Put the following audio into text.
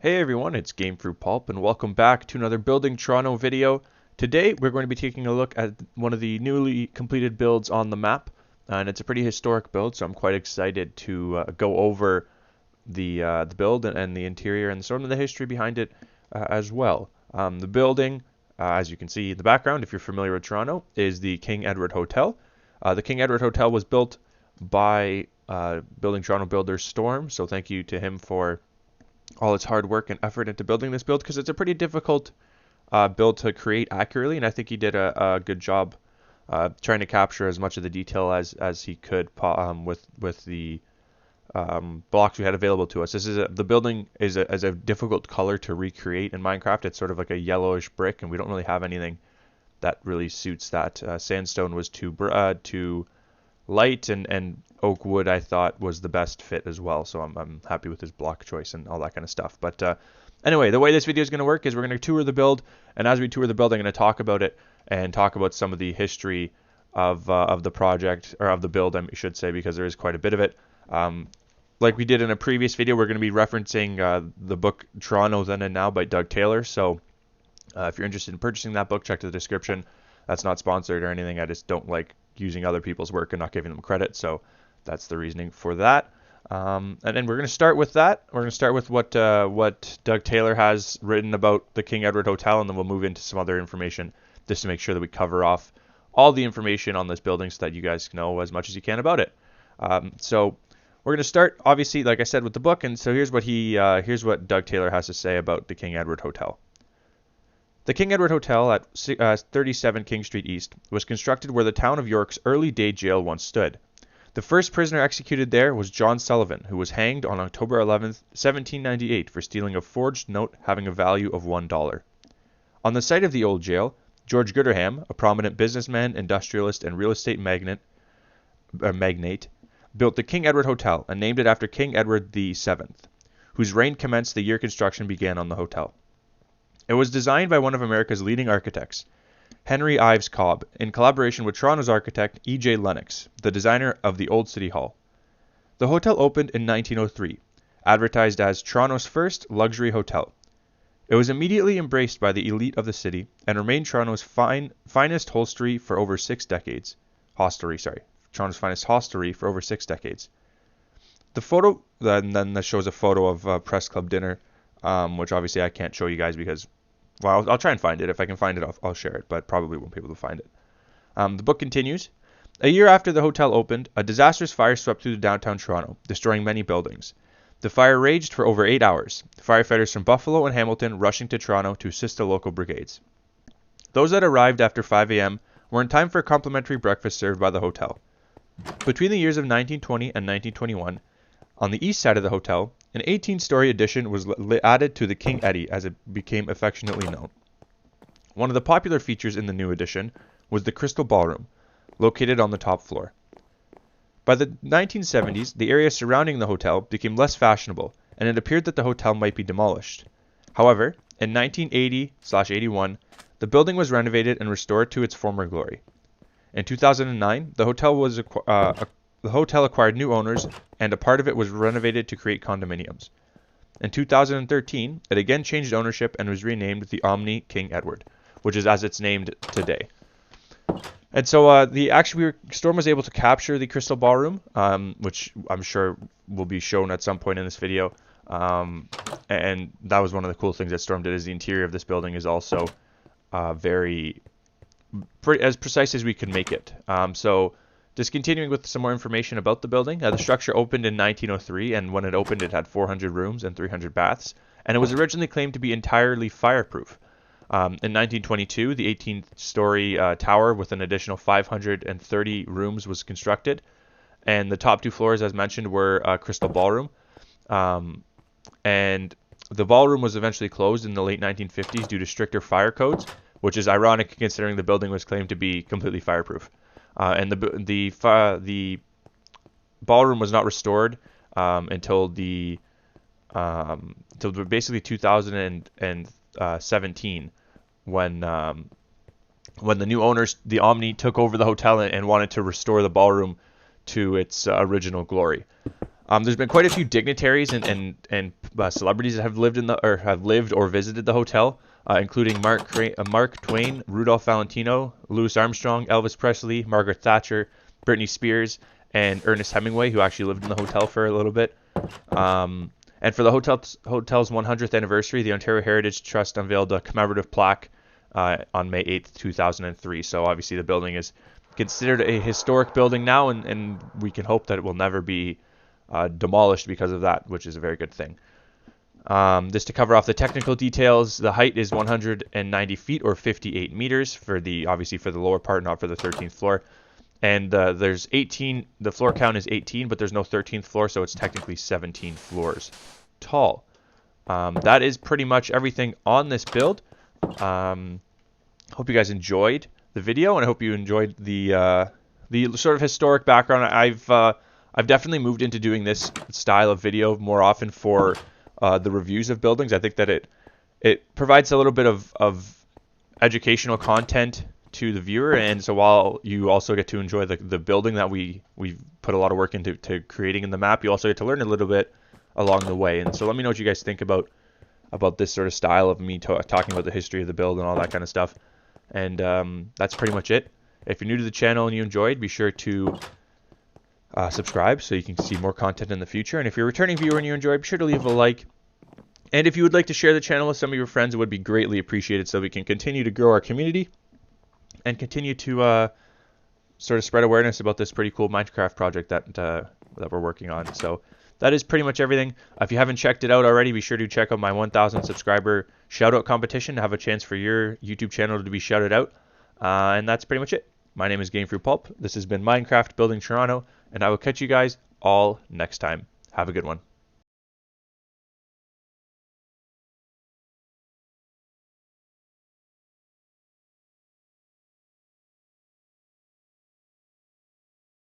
Hey everyone, it's Gamefruitpulp and welcome back to another Building Toronto video. Today we're going to be taking a look at one of the newly completed builds on the map, and it's a pretty historic build, so I'm quite excited to go over the build and the interior and sort of the history behind it as well. The building, as you can see in the background, if you're familiar with Toronto, is the King Edward Hotel. The King Edward Hotel was built by Building Toronto builder Storm, so thank you to him for all its hard work and effort into building this build, because it's a pretty difficult build to create accurately, and I think he did a good job trying to capture as much of the detail as he could with the blocks we had available to us. The building is a difficult color to recreate in Minecraft. It's sort of like a yellowish brick, and we don't really have anything that really suits that. Sandstone was too light, and oak wood I thought was the best fit as well, so I'm happy with his block choice and all that kind of stuff. But anyway, the way this video is going to work is we're going to tour the build, and as we tour the build I'm going to talk about it and talk about some of the history of the project, or of the build I should say, because there is quite a bit of it. Like we did in a previous video, we're going to be referencing the book Toronto Then and Now by Doug Taylor, so if you're interested in purchasing that book, check the description. That's not sponsored or anything, I just don't like using other people's work and not giving them credit, so that's the reasoning for that. And then we're going to start with that. We're going to start with what Doug Taylor has written about the King Edward Hotel, and then we'll move into some other information just to make sure that we cover off all the information on this building so that you guys know as much as you can about it. So we're going to start, obviously, like I said, with the book, and so here's what Doug Taylor has to say about the King Edward Hotel. The King Edward Hotel at 37 King Street East was constructed where the town of York's early day jail once stood. The first prisoner executed there was John Sullivan, who was hanged on October 11th, 1798 for stealing a forged note having a value of $1. On the site of the old jail, George Gooderham, a prominent businessman, industrialist, and real estate magnate, built the King Edward Hotel and named it after King Edward VII, whose reign commenced the year construction began on the hotel. It was designed by one of America's leading architects, Henry Ives Cobb, in collaboration with Toronto's architect E.J. Lennox, the designer of the Old City Hall. The hotel opened in 1903, advertised as Toronto's first luxury hotel. It was immediately embraced by the elite of the city and remained Toronto's finest hostelry for over 6 decades. Toronto's finest hostelry for over 6 decades. The photo then shows a photo of a press club dinner, which obviously I can't show you guys because, well, I'll try and find it. If I can find it, I'll share it, but probably won't be able to find it. The book continues. A year after the hotel opened, a disastrous fire swept through downtown Toronto, destroying many buildings. The fire raged for over 8 hours, firefighters from Buffalo and Hamilton rushing to Toronto to assist the local brigades. Those that arrived after 5 a.m. were in time for a complimentary breakfast served by the hotel. Between the years of 1920 and 1921, on the east side of the hotel, an 18-story addition was added to the King Eddie, as it became affectionately known. One of the popular features in the new addition was the Crystal Ballroom, located on the top floor. By the 1970s, the area surrounding the hotel became less fashionable, and it appeared that the hotel might be demolished. However, in 1980/81, the building was renovated and restored to its former glory. In 2009, the hotel acquired new owners, and a part of it was renovated to create condominiums. In 2013, it again changed ownership and was renamed the Omni King Edward, which is as it's named today. And so Storm was able to capture the Crystal Ballroom, which I'm sure will be shown at some point in this video. And that was one of the cool things that Storm did, is the interior of this building is also as precise as we could make it. So just continuing with some more information about the building. The structure opened in 1903, and when it opened it had 400 rooms and 300 baths, and it was originally claimed to be entirely fireproof. In 1922, the 18-story tower with an additional 530 rooms was constructed, and the top 2 floors, as mentioned, were Crystal Ballroom. And the ballroom was eventually closed in the late 1950s due to stricter fire codes, which is ironic considering the building was claimed to be completely fireproof. And the ballroom was not restored until basically 2017, when the new owners, the Omni, took over the hotel and wanted to restore the ballroom to its original glory. There's been quite a few dignitaries and celebrities that have lived or visited the hotel, including Mark Twain, Rudolph Valentino, Louis Armstrong, Elvis Presley, Margaret Thatcher, Britney Spears, and Ernest Hemingway, who actually lived in the hotel for a little bit. And for the hotel's 100th anniversary, the Ontario Heritage Trust unveiled a commemorative plaque on May 8th, 2003. So obviously the building is considered a historic building now, and we can hope that it will never be demolished because of that, which is a very good thing. Just to cover off the technical details, the height is 190 feet or 58 meters obviously for the lower part, not for the 13th floor. And there's 18, the floor count is 18, but there's no 13th floor, so it's technically 17 floors tall. That is pretty much everything on this build. Hope you guys enjoyed the video, and I hope you enjoyed the sort of historic background. I've definitely moved into doing this style of video more often for the reviews of buildings. I think that it provides a little bit of educational content to the viewer, and so while you also get to enjoy the building that we've put a lot of work into creating in the map, you also get to learn a little bit along the way. And so let me know what you guys think about this sort of style of me talking about the history of the build and all that kind of stuff. And that's pretty much it. If you're new to the channel and you enjoyed, be sure to subscribe so you can see more content in the future. And if you're a returning viewer and you enjoyed, be sure to leave a like. And if you would like to share the channel with some of your friends, it would be greatly appreciated so we can continue to grow our community and continue to sort of spread awareness about this pretty cool Minecraft project that we're working on. So that is pretty much everything. If you haven't checked it out already, be sure to check out my 1,000 subscriber shoutout competition to have a chance for your YouTube channel to be shouted out. And that's pretty much it. My name is Gamefruitpulp. This has been Minecraft Building Toronto, and I will catch you guys all next time. Have a good one.